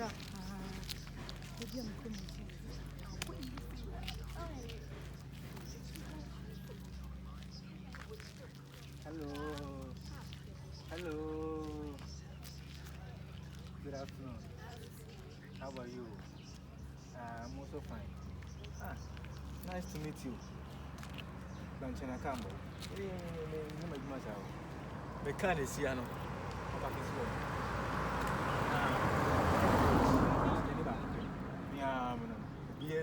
Hello. Hello. Good afternoon. How are you? I'm also fine. Ah, nice to meet you. Banchana Kambo. The car is here.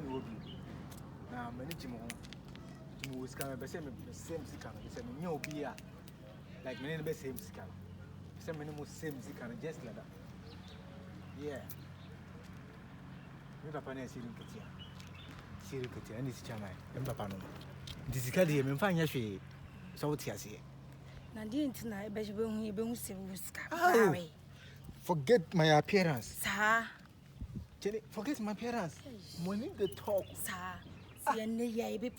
No, now, many Jimo was coming, but same sicker. They said, no beer like many the same sicker. Some many same sicker, just like that. Yeah. My papa is sitting Katia. Sitting Katia, and it's Chama, and Papa. This is Kadia, and find Yashi. So what's here? Nadine tonight, but you won't see Wuska. Forget my appearance. Sir, forget my appearance. Money the talk. Sir, see, and yeah, baby.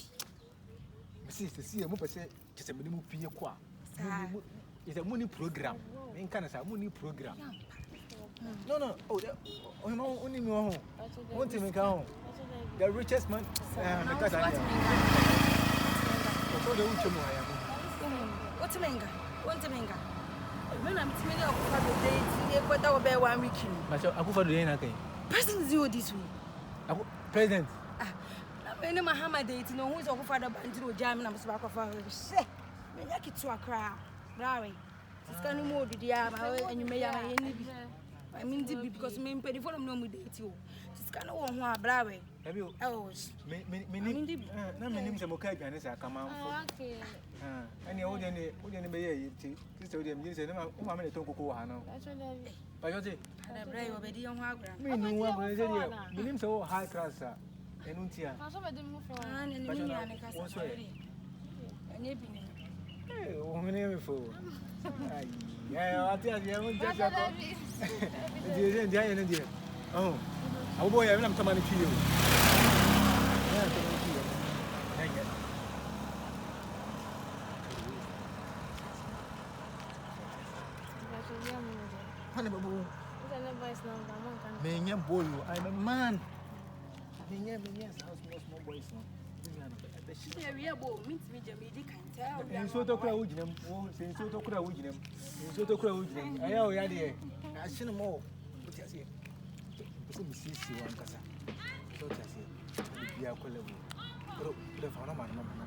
Sister, see a mopper say, just a minimum Pia Qua. It's a money program. In Canada, money program. No. Oh, only no. Want to make home. The richest man. Because I What's a manga? What's a manga? When I'm telling you, what our bear 1 week. But I go for the anything. President Zero this week. President. I know Mahama date, no who's over for the band jam and I'm back of our say. I like it to a crowd. Brownie. It's kind of more to the arm, and you may have any. I mean, because me pay for them no date you. It's kind of one Brownie. Have you? Oh, me, no, my name is Mokai, and I come out. Okay. Any old any baby, this old and use them. I'm going to go on. But you're saying, I brave already on our ground. me, no one will tell you. My name's so high class, and Untia. And you be woman, name for. Yeah, I'll tell you, I won't just oh, oh boy, I'm coming to you. I'm a man. Small boys. And so to crowd them, since so to crowd them, and so to crowd them. I know, yeah, I see no more. What I say? Some sissy one casa. So I say, we are collable. Put a phone on my mama.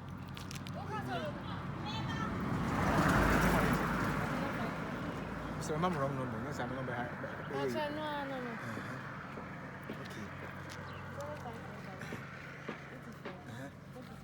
So, Mamma, no, I'm not behind.